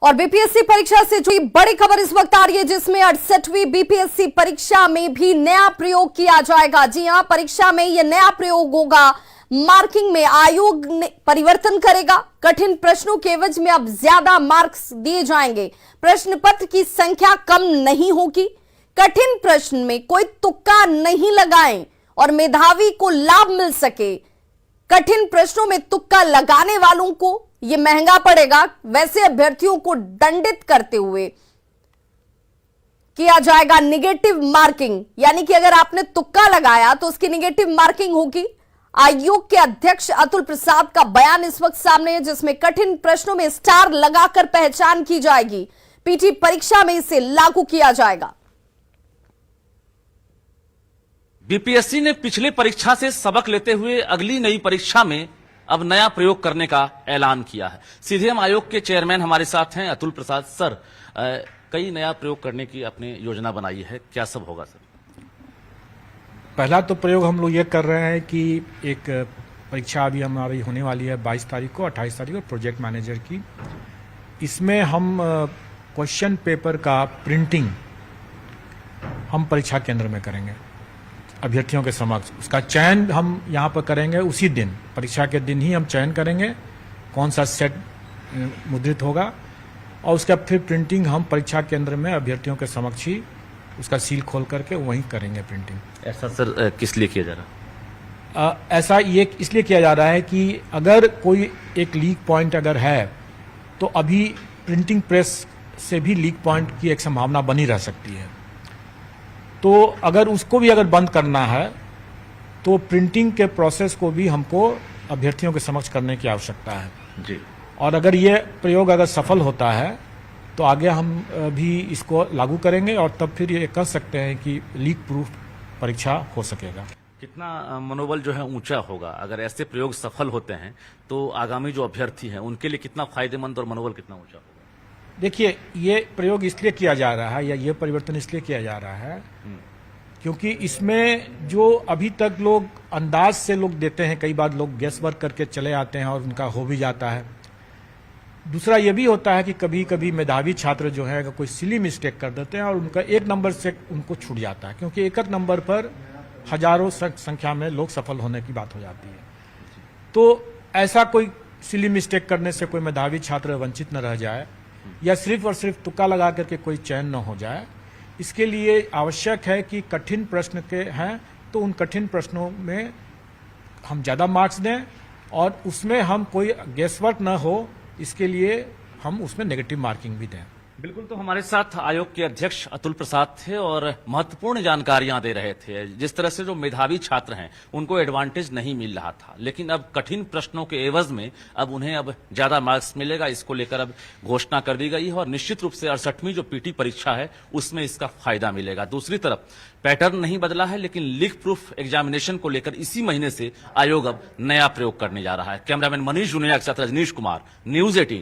और बीपीएससी परीक्षा से जुड़ी बड़ी खबर इस वक्त आ रही है, जिसमें 68वीं बीपीएससी परीक्षा में भी नया प्रयोग किया जाएगा। जी हां, परीक्षा में यह नया प्रयोग होगा। मार्किंग में आयोग ने परिवर्तन करेगा। कठिन प्रश्नों के एवज में अब ज्यादा मार्क्स दिए जाएंगे। प्रश्न पत्र की संख्या कम नहीं होगी। कठिन प्रश्न में कोई तुक्का नहीं लगाएं और मेधावी को लाभ मिल सके। कठिन प्रश्नों में तुक्का लगाने वालों को यह महंगा पड़ेगा। वैसे अभ्यर्थियों को दंडित करते हुए किया जाएगा निगेटिव मार्किंग, यानी कि अगर आपने तुक्का लगाया तो उसकी निगेटिव मार्किंग होगी। आयोग के अध्यक्ष अतुल प्रसाद का बयान इस वक्त सामने है, जिसमें कठिन प्रश्नों में स्टार लगाकर पहचान की जाएगी। पीटी परीक्षा में इसे लागू किया जाएगा। बीपीएससी ने पिछले परीक्षा से सबक लेते हुए अगली नई परीक्षा में अब नया प्रयोग करने का ऐलान किया है। सीधे हम आयोग के चेयरमैन हमारे साथ हैं अतुल प्रसाद सर। कई नया प्रयोग करने की आपने योजना बनाई है, क्या सब होगा सर? पहला तो प्रयोग हम लोग ये कर रहे हैं कि एक परीक्षा अभी हमारी होने वाली है 22 तारीख को, 28 तारीख को प्रोजेक्ट मैनेजर की। इसमें हम क्वेश्चन पेपर का प्रिंटिंग हम परीक्षा केंद्र में करेंगे अभ्यर्थियों के समक्ष। उसका चयन हम यहाँ पर करेंगे उसी दिन, परीक्षा के दिन ही हम चयन करेंगे कौन सा सेट मुद्रित होगा, और उसका फिर प्रिंटिंग हम परीक्षा केंद्र में अभ्यर्थियों के समक्ष ही उसका सील खोल करके वहीं करेंगे प्रिंटिंग। ऐसा सर किस लिए किया जा रहा है? ऐसा ये इसलिए किया जा रहा है कि अगर कोई एक लीक पॉइंट अगर है तो अभी प्रिंटिंग प्रेस से भी लीक पॉइंट की एक संभावना बनी रह सकती है। तो अगर उसको भी अगर बंद करना है तो प्रिंटिंग के प्रोसेस को भी हमको अभ्यर्थियों के समक्ष करने की आवश्यकता है जी। और अगर ये प्रयोग अगर सफल होता है तो आगे हम भी इसको लागू करेंगे और तब फिर ये कह सकते हैं कि लीक प्रूफ परीक्षा हो सकेगा। कितना मनोबल जो है ऊंचा होगा अगर ऐसे प्रयोग सफल होते हैं तो आगामी जो अभ्यर्थी हैं उनके लिए कितना फायदेमंद और मनोबल कितना ऊंचा होगा? देखिए, ये प्रयोग इसलिए किया जा रहा है या ये परिवर्तन इसलिए किया जा रहा है क्योंकि इसमें जो अभी तक लोग अंदाज से लोग देते हैं, कई बार लोग गेस वर्क करके चले आते हैं और उनका हो भी जाता है। दूसरा ये भी होता है कि कभी कभी मेधावी छात्र जो है अगर कोई सिली मिस्टेक कर देते हैं और उनका एक नंबर से उनको छूट जाता है, क्योंकि एक एक नंबर पर हजारों संख्या में लोग सफल होने की बात हो जाती है। तो ऐसा कोई सिली मिस्टेक करने से कोई मेधावी छात्र वंचित न रह जाए या सिर्फ और सिर्फ तुक्का लगा करके कोई चयन न हो जाए, इसके लिए आवश्यक है कि कठिन प्रश्न के हैं तो उन कठिन प्रश्नों में हम ज़्यादा मार्क्स दें और उसमें हम कोई गेसवर्क न हो, इसके लिए हम उसमें नेगेटिव मार्किंग भी दें। बिल्कुल, तो हमारे साथ आयोग के अध्यक्ष अतुल प्रसाद थे और महत्वपूर्ण जानकारियां दे रहे थे। जिस तरह से जो मेधावी छात्र हैं उनको एडवांटेज नहीं मिल रहा था, लेकिन अब कठिन प्रश्नों के एवज में अब उन्हें अब ज्यादा मार्क्स मिलेगा, इसको लेकर अब घोषणा कर दी गई है और निश्चित रूप से 68वीं जो पीटी परीक्षा है उसमें इसका फायदा मिलेगा। दूसरी तरफ पैटर्न नहीं बदला है, लेकिन लीक प्रूफ एग्जामिनेशन को लेकर इसी महीने से आयोग अब नया प्रयोग करने जा रहा है। कैमरामैन मनीष जुनिया के साथ रजनीश कुमार, न्यूज 18।